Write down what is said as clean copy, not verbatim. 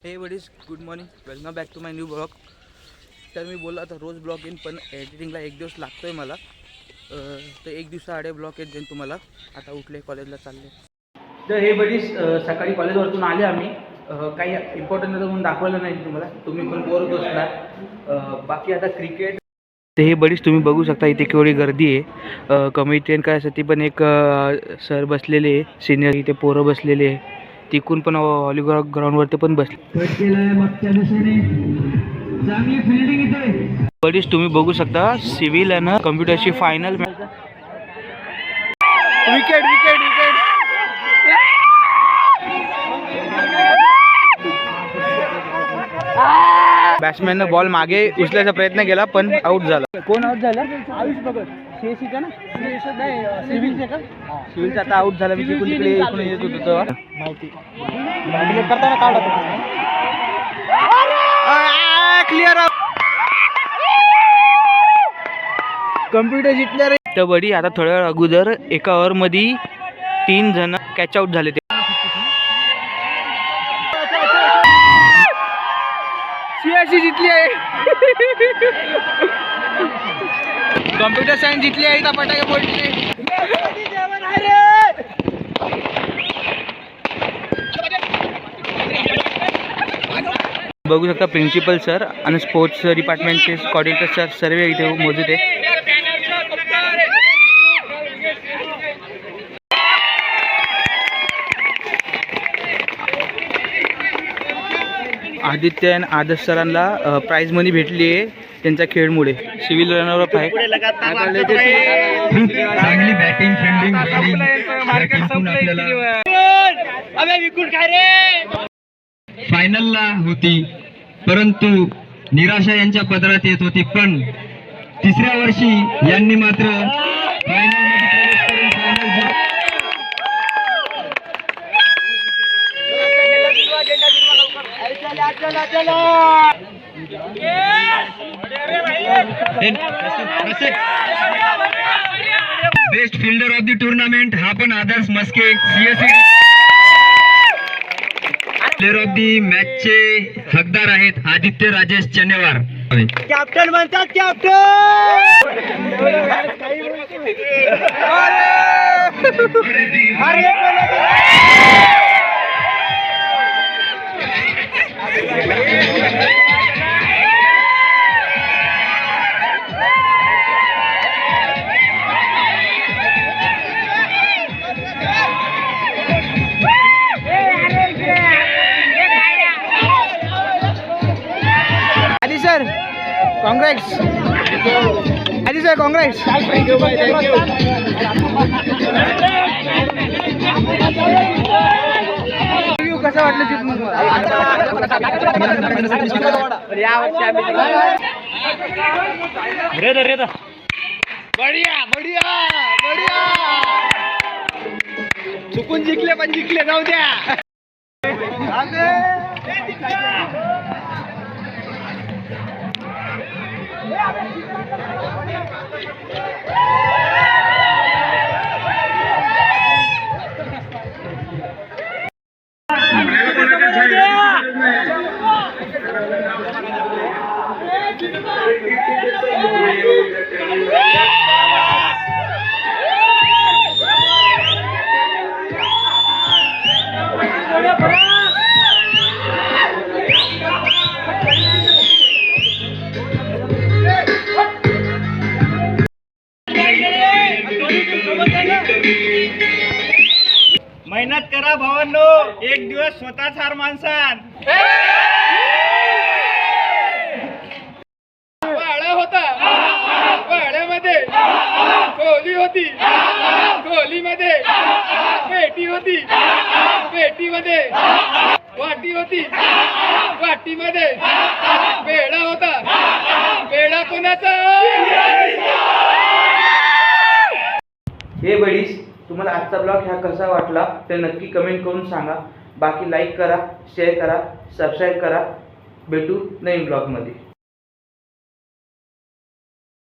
हे buddies, good morning, welcome back to my new blog. तर मी बोललो आता रोज ब्लॉग येईन, पण एडिटिंगला एक दिवस लागतो आहे मला. तर एक दिवसाआडे ब्लॉग येत जाईन तुम्हाला. आता उठले, कॉलेजला चालले. तर हे बडीज, सकाळी कॉलेजवरतून आले आम्ही. काही इम्पॉर्टंट म्हणून दाखवलं नाही तुम्हाला, तुम्ही पण बोर बसणार. बाकी आता क्रिकेट. तर हे बडीज तुम्ही बघू शकता इथे केवढी गर्दी आहे. कमी ट्रेन काय असते ती पण एक सर बसलेले आहे, सिनियर इथे पोरं बसलेले आहे. तिकून पण व्हॉलीबॉल ग्राउंडवरती पण बसले. बडीज तुम्ही बघू शकता सिव्हिल आणि कम्प्युटरची फायनल. Wicket wicket wicket. बॅट्समॅननं बॉल मागे उचलायचा प्रयत्न केला पण आउट झाला. कोण आउट झाला? आयुष भगत. सीएससीचा ना? सिव्हिलचा का? सिव्हिलचा आता आउट झाला. मी तिकडे इकडून येत होतो तेव्हा माहिती करताना काढत क्लिअर. कम्प्युटर जिंकल्या रे. तर बडी आता थोड्या वेळ अगोदर एका ओव्हरमध्ये 3 जण कॅच आउट झाले. सीएससी जिंकली आहे. कम्प्युटर सायन्स जिंकली आहे. इथं पटाके फोडले. बघू शकता प्रिन्सिपल सर आणि स्पोर्ट्स डिपार्टमेंटचे कोऑर्डिनेटर सर सर्व इथे मौजूद आहे. आदित्य आणि आदर्श सरांना प्राइज मनी भेटली आहे त्यांच्या खेळमुळे. सिव्हिल रनर अप आहे. चांगली बॅटिंग फिल्डिंग फायनलला होती, परंतु निराशा यांच्या पदरात येत होती. पण तिसऱ्या वर्षी यांनी मात्र best fielder of the tournament हा पण Adarsh Maske. CSC player of the मॅचचे हकदार आहेत आदित्य राजेश चनेवार. कॅप्टन म्हणतात captain. Adi sir congrats. Adi sir congrats. Thank you bye. Thank you. कसं वाटलं जिंकून? बढिया बढिया बढिया. चुकून जिंकले पण जिंकले, जाऊ द्या. मेहनत करा भावांनो, एक दिवस स्वतःच हार माणसान. वाडा होता, वाड्यामध्ये कोहली होती, कोहलीमध्ये पेटी होती, पेटीमध्ये वाटी होती, वाटीमध्ये पेढा होता. पेढा कोणाचा? हे बडीज, तुम्हाला आजचा ब्लॉग ह्या कसा वाटला ते नक्की कमेंट करून सांगा. बाकी लाईक करा, शेअर करा, सबस्क्राईब करा. भेटू नवीन ब्लॉगमध्ये.